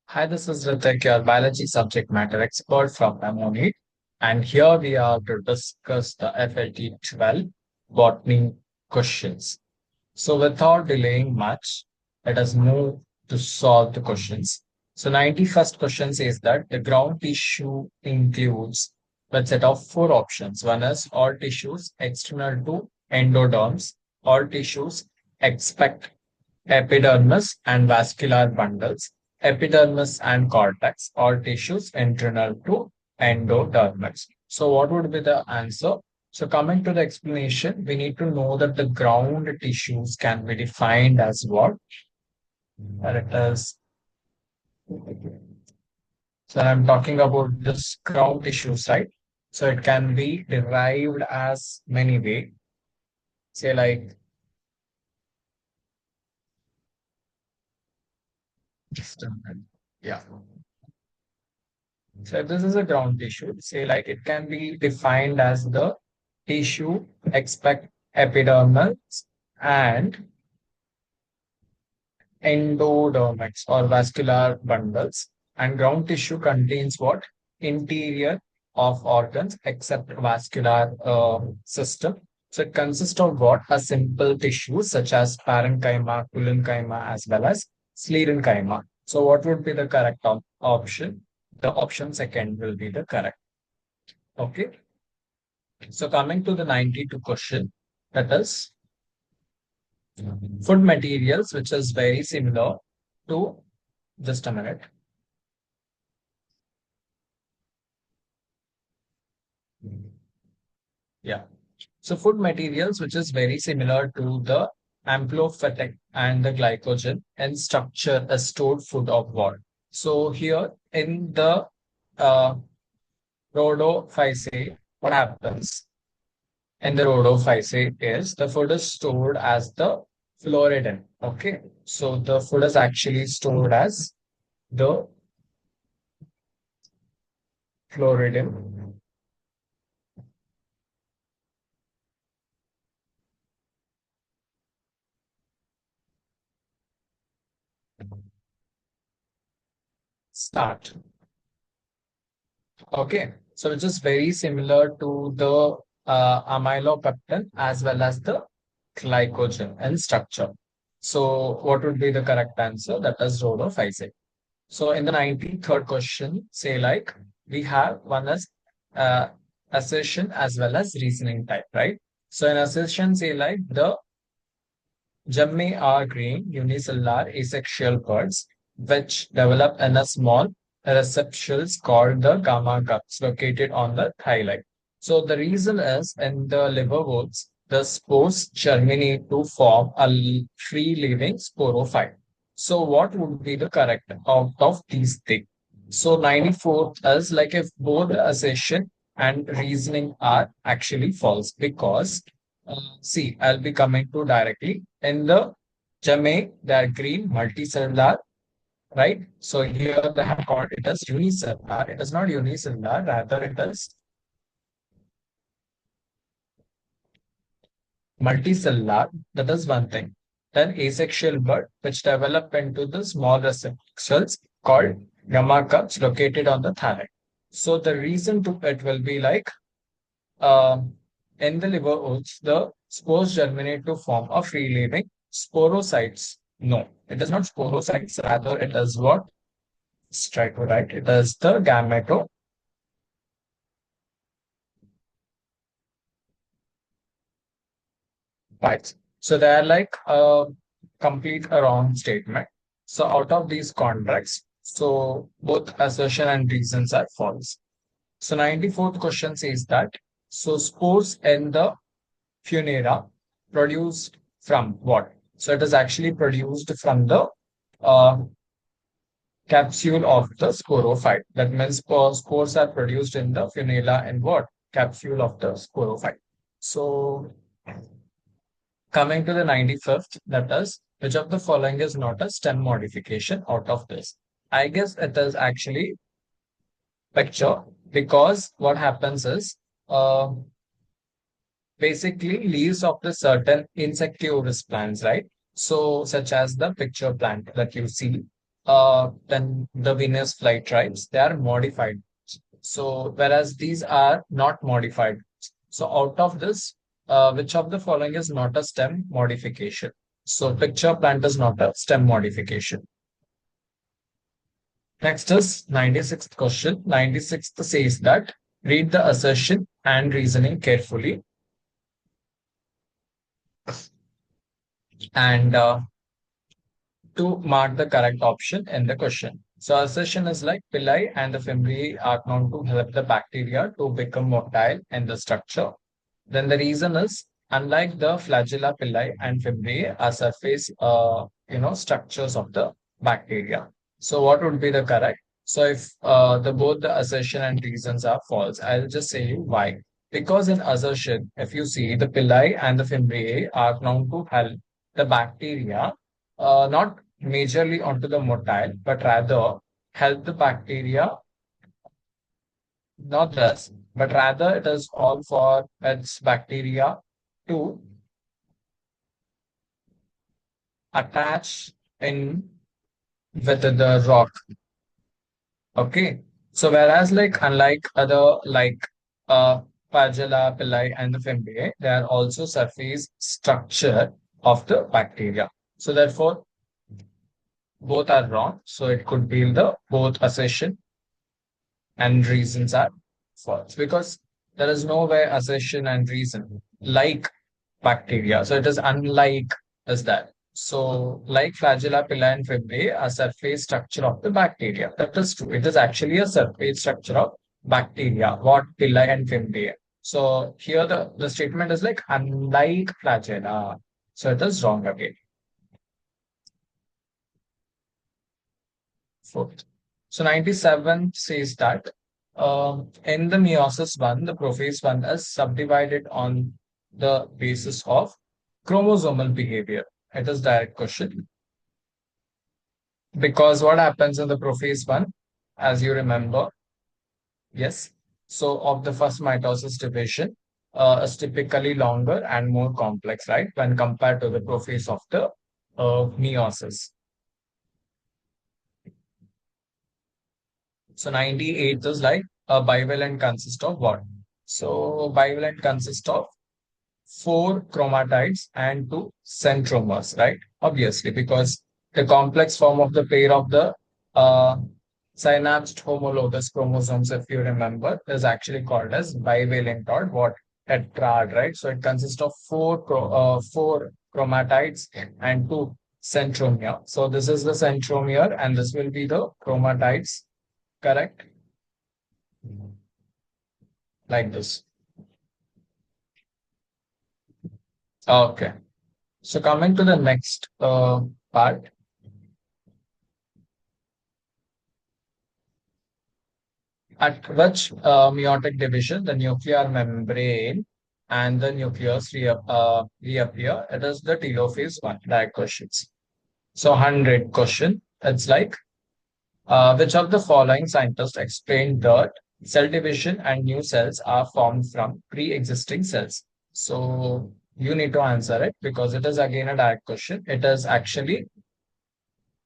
Hi, this is Rethik, your biology subject matter expert from memoneet, and here we are to discuss the FLT 12 botany questions. So, without delaying much, let us move to solve the questions. So, 91st question says that the ground tissue includes a set of four options. One is all tissues external to endoderms, all tissues except epidermis and vascular bundles, epidermis and cortex, or tissues internal to endodermis. So, what would be the answer? So, coming to the explanation, we need to know that the ground tissues can be defined as what? It is. So, I'm talking about this ground tissues, right? So, it can be derived as many ways. Say, like, just a minute. Yeah. So this is a ground tissue. Say like it can be defined as the tissue expect epidermis and endodermics or vascular bundles. And ground tissue contains what? Interior of organs except vascular system. So it consists of what? A simple tissue such as parenchyma, parenchyma, as well as sclerenchyma. So what would be the correct option? The option second will be the correct. Okay. So coming to the 92 question, that is food materials, which is very similar to, just a minute. Yeah. So food materials, which is very similar to the amphipathic and the glycogen and structure a stored food of what? So here in the uh, rhodophysae, what happens? In the rhodophysae is the food is stored as the floridin. Okay. So the food is actually stored as the floridin. Start. Okay. So which is very similar to the amylopectin as well as the glycogen and structure. So what would be the correct answer? That is rhodophysae. So in the 93rd question, say like we have one as uh, assertion as well as reasoning type, right? So in assertion, say like the Gemmi are green, unicellular, asexual buds, which develop in a small receptacles called the gamma cups located on the thylae. So the reason is in the liverworts, the spores germinate to form a free-living sporophyte. So what would be the correct out of these things? So 94th is like if both the assertion and reasoning are actually false because see, I'll be coming to directly. In the Jame, they are green, multicellular, right? So here they have called it as unicellular. It is not unicellular, rather it is multicellular. That is one thing. Then asexual bud, which develop into the small receptacles called gamma cups located on the thyroid. So the reason to it will be like Um, in the liver oats, the spores germinate to form a free-living sporocytes. No, it is not sporocytes. Rather, it is what? Let's try to write. It is the gametophytes. So they are like a complete a wrong statement. So out of these contracts, so both assertion and reasons are false. So 94th question says that so spores in the funera produced from what? So it is actually produced from the uh, capsule of the sporophyte. That means spores are produced in the funera and what? Capsule of the sporophyte. So coming to the 95th, that is, which of the following is not a stem modification out of this? I guess it is actually picture because what happens is uh, basically leaves of the certain insectivorous plants, right? So, such as the picture plant that you see, then the Venus flytrapes, they are modified. So, whereas these are not modified. So, out of this, which of the following is not a stem modification? So, picture plant is not a stem modification. Next is 96th question. 96th says that read the assertion and reasoning carefully and to mark the correct option in the question. So assertion is like pili and the fimbriae are known to help the bacteria to become motile in the structure. Then the reason is unlike the flagella pili and fimbriae are surface structures of the bacteria. So what would be the correct? So if the both the assertion and reasons are false, I'll just say you why. Because in assertion, if you see the pili and the fimbriae are known to help the bacteria not majorly onto the motile, but rather help the bacteria, not this, but rather it is all for its bacteria to attach in with the rock. Okay. So whereas like unlike other like uh Flagella, pili, and the fimbriae, they are also surface structure of the bacteria. So therefore both are wrong. So it could be the both assertion and reasons are false because there is no way assertion and reason like bacteria. So it is unlike as that. So like flagella, pili, and fibri, a surface structure of the bacteria. That is true. It is actually a surface structure of bacteria. What pili and fibri? So here the statement is like unlike flagella. So it is wrong again. Fourth. So 97 says that in the meiosis one, the prophase one is subdivided on the basis of chromosomal behavior. It is direct question. Because what happens in the prophase one, as you remember, yes. So of the first mitosis division is typically longer and more complex, right? When compared to the prophase of the meiosis. So 98 is like a bivalent consists of what? So bivalent consists of four chromatides and two centromeres, right? Obviously, because the complex form of the pair of the uh, synapsed homologous chromosomes, if you remember, is actually called as bivalent or what? Tetrad, right? So it consists of four chromatides and two centromere. So this is the centromere and this will be the chromatides, correct? Like this. Okay. So coming to the next part, at which meiotic division the nuclear membrane and the nucleus reappear, it is the telophase one. Direct questions. So 100 question. It's like which of the following scientists explained that cell division and new cells are formed from pre-existing cells? So you need to answer it because it is again a direct question. It is actually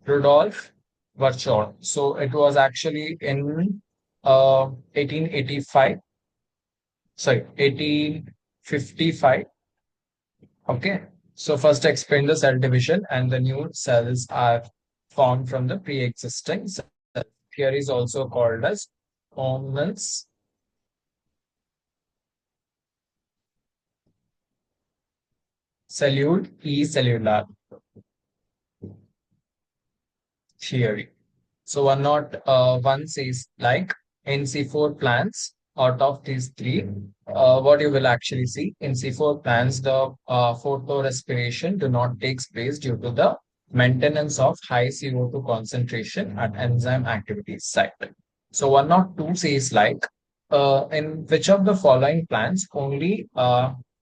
Rudolf Virchow. So it was actually in 1885, sorry, 1855. Okay. So first explain the cell division and the new cells are formed from the pre-existing cells. Here is also called as Ohm's cellule e-cellular theory. So one says like in C4 plants, out of these three, what you will actually see in C4 plants, the photorespiration do not takes place due to the maintenance of high CO2 concentration at enzyme activity site. So one or two says like in which of the following plants only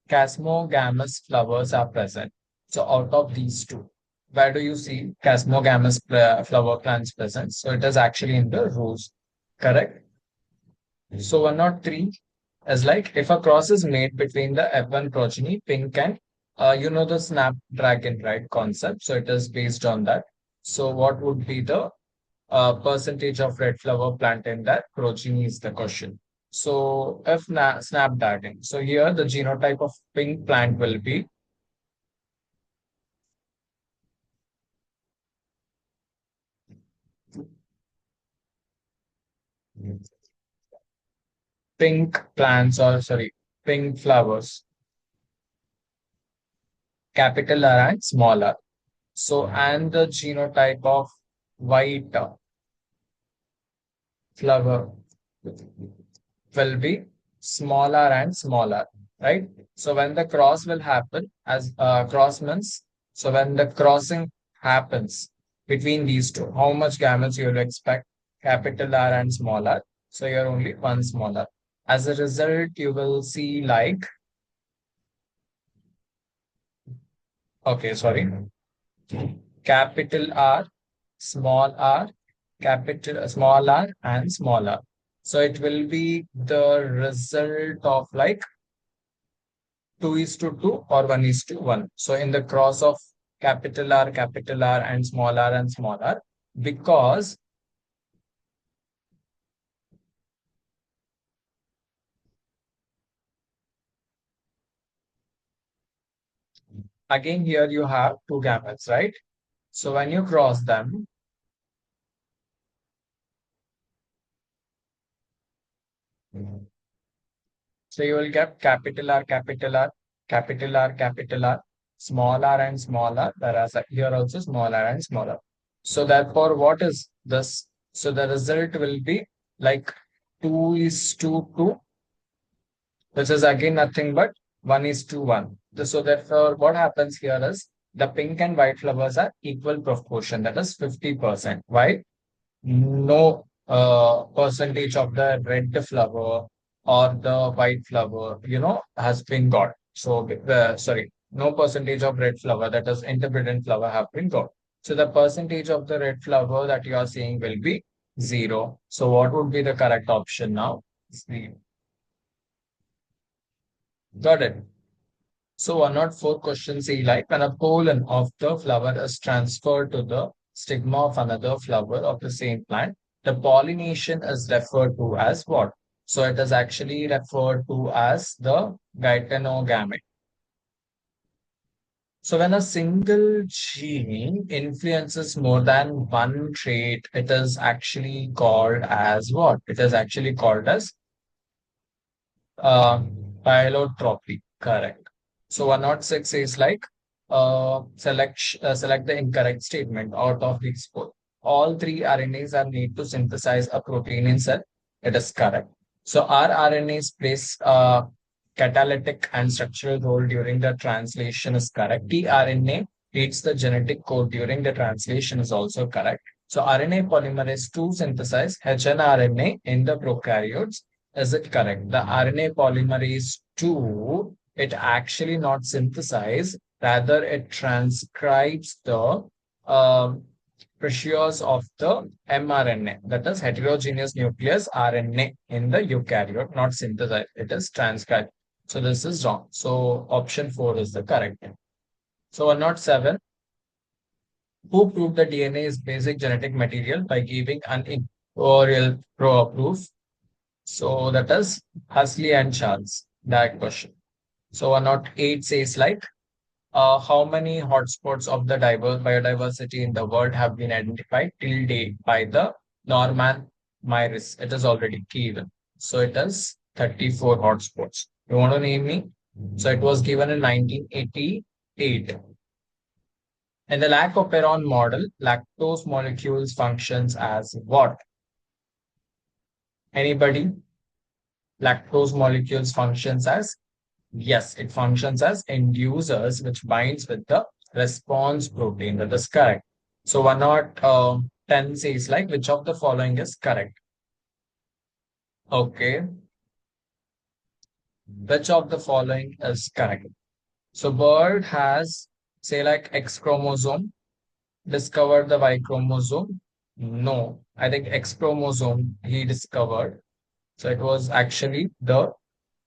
casmogamous flowers are present. So out of these two, where do you see casmogamous flower plants present? So it is actually in the rose, correct? So one or three. is like if a cross is made between the F1 progeny, pink and you know the snapdragon, right? Concept. So it is based on that. So what would be the percentage of red flower plant in that progeny is the question. So if snapdragon. So here the genotype of pink plant will be pink plants or sorry, pink flowers, capital R and small r. So and the genotype of white flower will be smaller and smaller, right? So when the cross will happen as cross means, so when the crossing happens between these two, how much gametes you will expect? Capital R and small r. So you're only one smaller. As a result, you will see like, okay, sorry, capital R, small r, capital small r, and small r. So it will be the result of like 2 is to 2 or 1 is to 1. So in the cross of capital R and small r, because again here you have two gametes, right? So when you cross them, so you will get capital R, small r and small r, whereas here also small r and small r. So therefore, what is this? So the result will be like 2 is to 2, which is again nothing but 1 is to 1. So therefore, what happens here is the pink and white flowers are equal proportion, that is 50%. Why? No percentage of the red flower or the white flower, has been got. So, sorry, no percentage of red flower, that is interdependent flower, have been got. So, the percentage of the red flower that you are seeing will be 0. So, what would be the correct option now? C. Got it. So 104 question say like when a pollen of the flower is transferred to the stigma of another flower of the same plant, the pollination is referred to as what? So it is actually referred to as the gynogamete. So when a single gene influences more than one trait, it is actually called as what? It is actually called as Uh, Biolotropy, correct. So 106 is like select the incorrect statement out of these four. All three RNAs are need to synthesize a protein in cell. It is correct. So our RNAs plays a catalytic and structural role during the translation is correct. tRNA reads the genetic code during the translation is also correct. So RNA polymerase 2 synthesize hnRNA in the prokaryotes, is it correct? The RNA polymerase 2, it actually not synthesize, rather it transcribes the um, precious of the mRNA, that is heterogeneous nucleus RNA in the eukaryote, not synthesized, it is transcribed. So this is wrong. So option 4 is the correct one. So 107, who proved the DNA is basic genetic material by giving an imperial proof? So that is Huxley and Charles, that question. So 108 says like, how many hotspots of the biodiversity in the world have been identified till date by the Norman Myris? It is already given. So it is 34 hotspots. You want to name me? So it was given in 1988. In the lac operon model, lactose molecules functions as what? Anybody? Lactose molecules functions as, yes, it functions as inducers which binds with the response protein. That is correct. So 110 says like which of the following is correct? Okay, which of the following is correct? So bird has say like X chromosome, discovered the Y chromosome. No, I think X chromosome he discovered. So it was actually the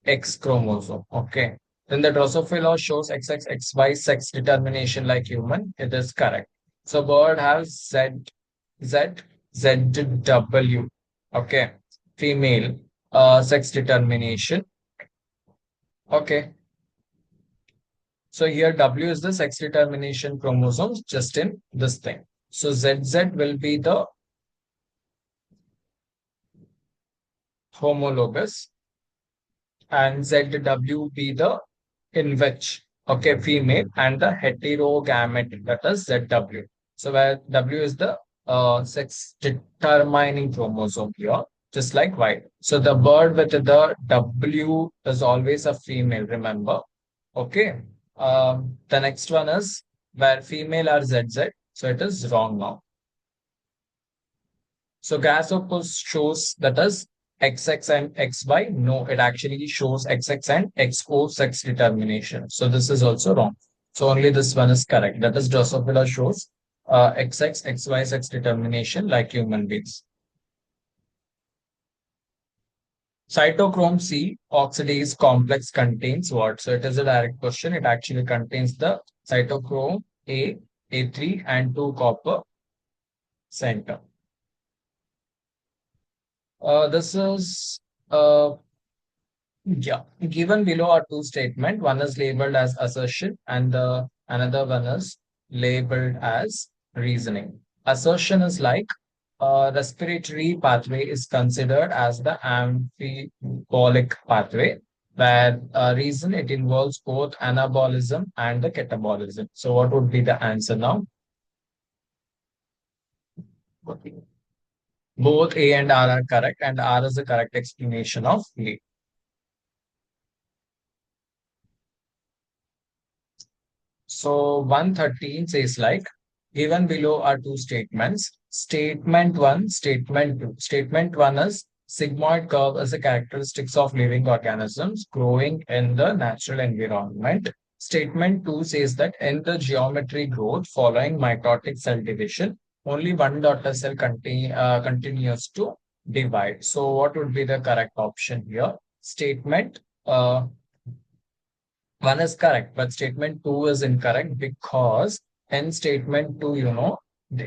X chromosome. Okay. Then the Drosophila shows XXXY sex determination like human. It is correct. So bird has Z, ZW. Okay. Female sex determination. Okay. So here W is the sex determination chromosomes just in this thing. So ZZ will be the homologous and ZW be the in which, okay, female and the heterogamete, that is ZW. So where W is the sex determining chromosome here, just like Y. So the bird with the W is always a female, remember? Okay. The next one is where female are ZZ. So it is wrong now. So grasshoppers shows that is XX and XY. No, it actually shows XX and XO sex determination. So this is also wrong. So only this one is correct. That is Drosophila shows XX, XY sex determination like human beings. Cytochrome C oxidase complex contains what? So it is a direct question. It actually contains the cytochrome A, A3 and 2 copper center. This is yeah, given below are two statements. One is labeled as assertion and the another one is labeled as reasoning. Assertion is like respiratory pathway is considered as the amphibolic pathway, where reason it involves both anabolism and the catabolism. So what would be the answer now? Both A and R are correct, and R is the correct explanation of A. So 113 says like, given below are two statements. Statement one, statement two. Statement one is sigmoid curve is a characteristics of living organisms growing in the natural environment. Statement two says that in the geometry growth following mitotic cell division, only one daughter cell continues to divide. So what would be the correct option here? Statement one is correct, but statement two is incorrect because in statement two,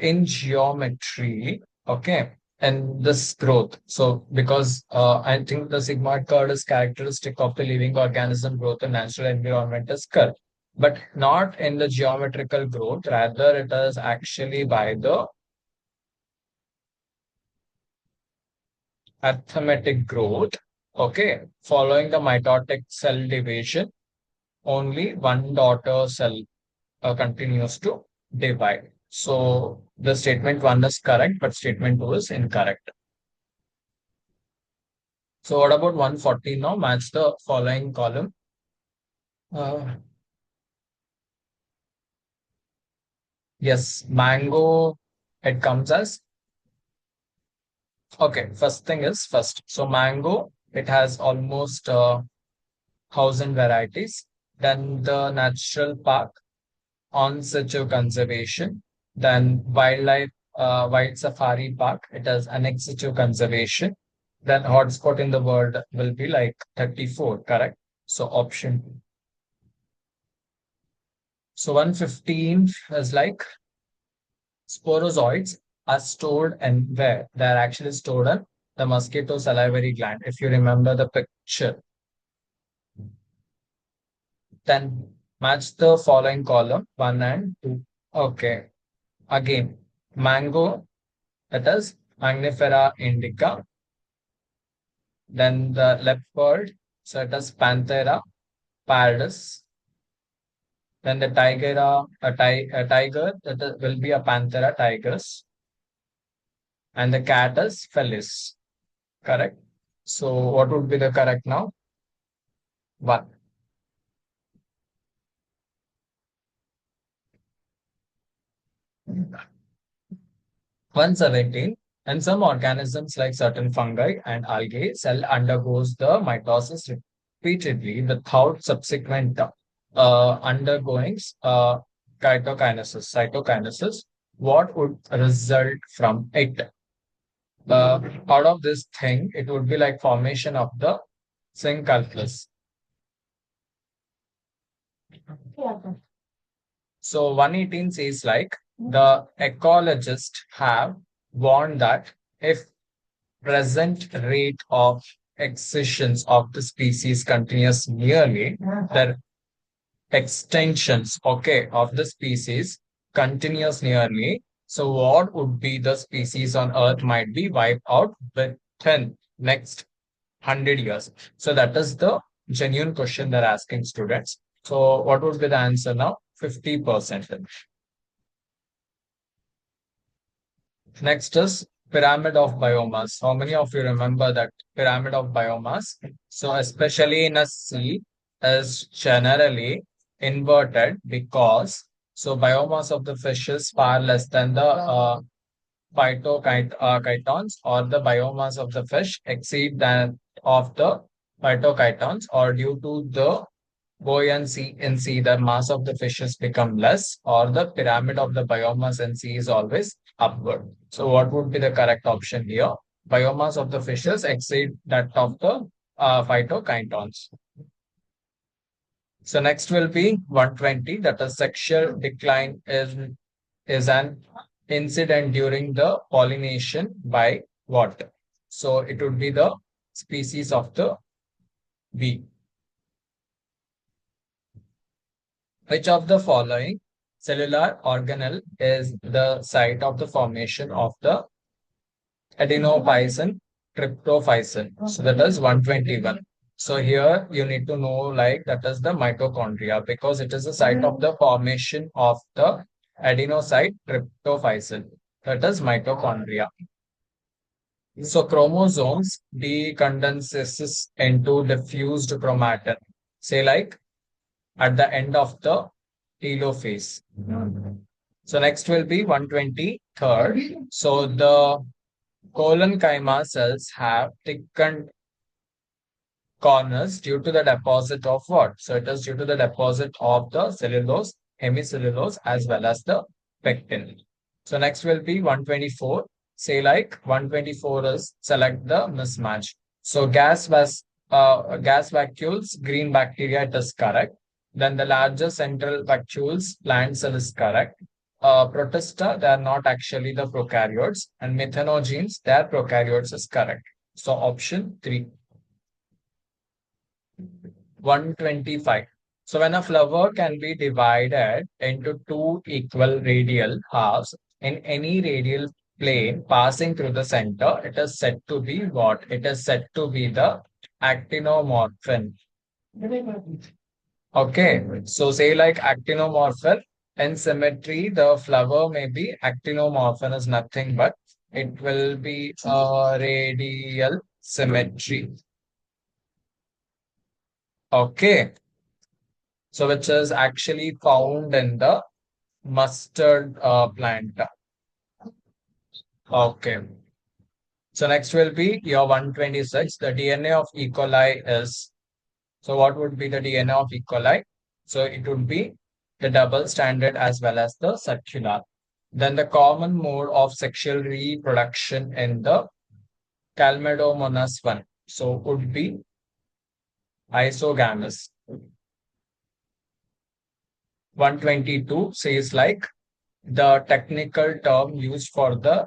in geometry, okay, and this growth. So because I think the sigmoid curve is characteristic of the living organism growth in natural environment is curve, but not in the geometrical growth. Rather, it is actually by the arithmetic growth. Okay, following the mitotic cell division, only one daughter cell continues to divide. So the statement one is correct, but statement two is incorrect. So what about 114 now? Match the following column. Uh, yes, mango, it comes as, okay, first thing is first. So mango, it has almost 1,000 varieties. Then the natural park, on situ conservation. Then wild safari park, it has an ex situ conservation. Then hotspot in the world will be like 34, correct? So option. So 115 is like sporozoites are stored and where? They're actually stored in the mosquito salivary gland. If you remember the picture, then match the following column, one and two. Okay. Again, mango, that is Magnifera indica. Then the leopard, so it is Panthera pardus. Then the a tiger, will be a Panthera tigris. And the cat is Felis. Correct. So what would be the correct now? One. 117. And some organisms like certain fungi and algae cell undergoes the mitosis repeatedly without subsequent undergoing cytokinesis. What would result from it? Out of this thing, it would be like formation of the Sing calculus. So 118 says like the ecologists have warned that if present rate of excisions of the species continues nearly, the extensions, okay, of the species continues nearly. So what would be the species on Earth might be wiped out within next 100 years? So that is the genuine question they're asking students. So what would be the answer now? 50%. Next is pyramid of biomass. How many of you remember that pyramid of biomass? So especially in a sea is generally inverted because so biomass of the fish is far less than the phytochitons or the biomass of the fish exceed that of the phytochitons or due to the buoyancy in sea, the mass of the fishes become less, or the pyramid of the biomass in sea is always upward. So, what would be the correct option here? Biomass of the fishes exceed that of the phytochitons. So, next will be 120, that is sexual decline is an incident during the pollination by what? So, it would be the species of the bee. Which of the following cellular organelle is the site of the formation of the adenophysin tryptophysin? So that is 121. So here you need to know like that is the mitochondria because it is the site of the formation of the adenocyte tryptophysin. That is mitochondria. So chromosomes decondenses into diffused chromatin. Say like at the end of the telophase. So next will be 123rd. So the colon cells have thickened corners due to the deposit of what? So it is due to the deposit of the cellulose, hemicellulose, as well as the pectin. So next will be 124. Say like 124 is select the mismatch. So gas vacuoles, green bacteria, it is correct. Then the larger central vacuoles, plant cell is correct. Protista, they are not actually the prokaryotes. And methanogenes, they are prokaryotes is correct. So option 3. 125. So when a flower can be divided into two equal radial halves in any radial plane passing through the center, it is said to be what? It is said to be the actinomorphin. Okay, so say like actinomorphin in symmetry, the flower may be actinomorphin is nothing but it will be a radial symmetry. Okay. So which is actually found in the mustard plant. Okay. So next will be your 126. The DNA of E. coli is, so what would be the DNA of E. coli? So it would be the double standard as well as the circular. Then the common mode of sexual reproduction in the Calmedomonas one. So would be isogamous. 122 says like the technical term used for the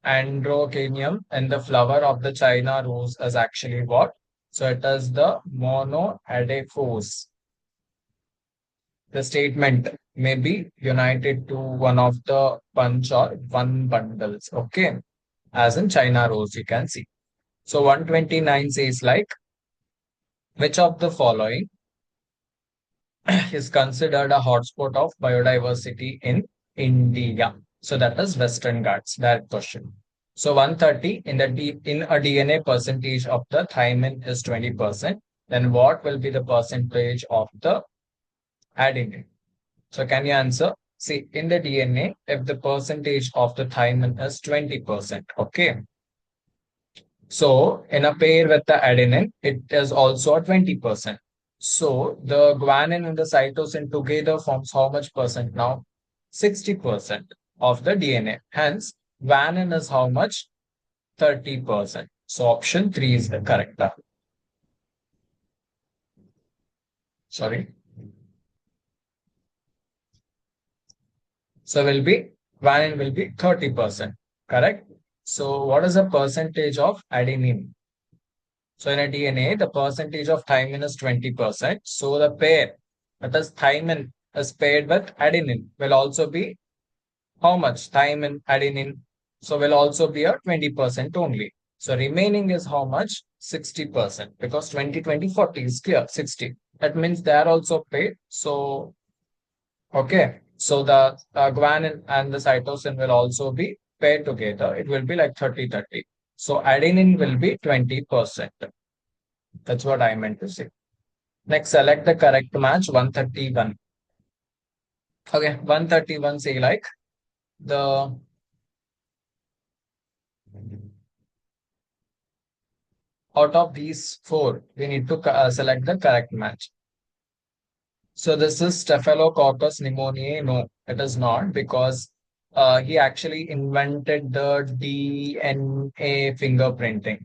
androgynium and the flower of the China rose is actually what? So it is the monoadephos. The statement may be united to one of the bunch or one bundles. Okay. As in China rose, you can see. So 129 says like, which of the following is considered a hotspot of biodiversity in India? So that is Western Ghats. Direct question. So 130 in a DNA percentage of the thymine is 20%. Then what will be the percentage of the adenine? So can you answer? See, in the DNA, if the percentage of the thymine is 20%, okay. So in a pair with the adenine, it is also a 20%. So the guanine and the cytosine together forms how much percent now? 60% of the DNA. Hence, guanine is how much? 30%. So option 3 is the correct. Sorry. So will be guanine will be 30%. Correct. So what is the percentage of adenine? So in a DNA, the percentage of thymine is 20%. So the pair, that is thymine, is paired with adenine will also be how much? Thymine, adenine. So will also be a 20% only. So remaining is how much? 60%, because 20, 20, 40 is clear. 60. That means they are also paid. So, okay. So the guanine and the cytosine will also be paired together. It will be like 30, 30. So adenine will be 20%. That's what I meant to say. Next, select the correct match 131. Okay, 131 say like the out of these four, we need to select the correct match. So this is Staphylococcus pneumoniae. No, it is not, because he actually invented the DNA fingerprinting.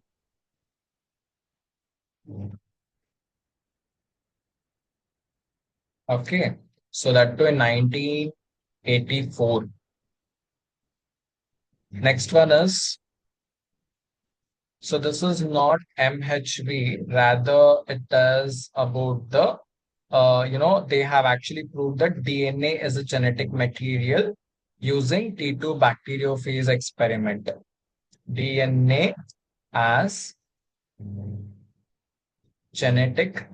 Okay, so that too in 1984. Next one is, so this is not MHV, rather it is about the, they have actually proved that DNA is a genetic material using T2 bacteriophage experiment. DNA as genetic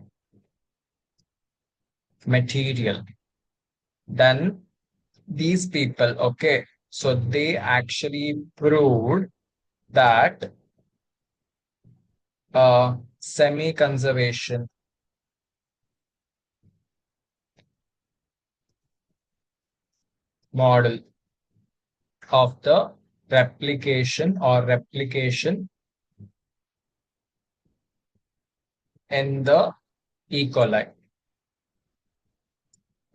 material. Then these people, okay, so they actually proved that semi-conservation model of the replication in the E. coli.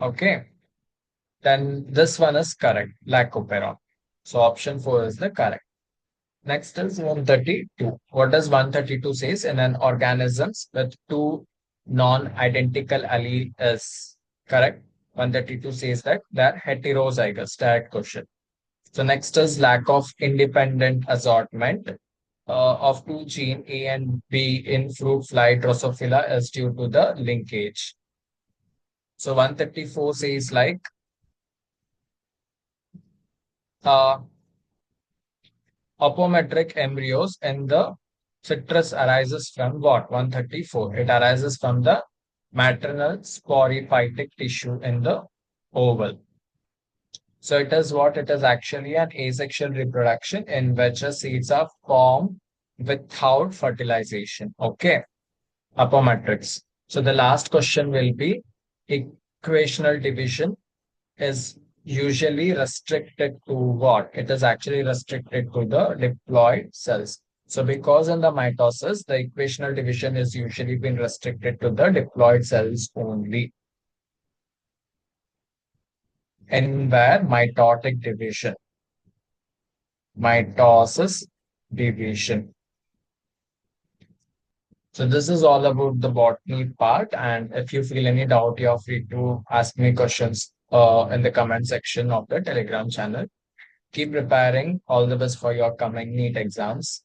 Okay, then this one is correct, lacoperon. So option 4 is the correct. Next is 132. What does 132 says? In an organisms with two non-identical allele is correct. 132 says that they're heterozygous. Direct question. So next is lack of independent assortment of two gene A and B in fruit fly Drosophila is due to the linkage. So 134 says like uh, apometric embryos in the citrus arises from what? 134. It arises from the maternal sporophytic tissue in the oval. So it is what? It is actually an asexual reproduction in which the seeds are formed without fertilization. Okay. Apometrics. So the last question will be equational division is usually restricted to what? It is actually restricted to the diploid cells. So because in the mitosis, the equational division is usually been restricted to the diploid cells only. And where mitotic division, mitosis division. So this is all about the botany part. And if you feel any doubt, you're free to ask me questions in the comment section of the Telegram channel. Keep preparing. All the best for your coming NEET exams.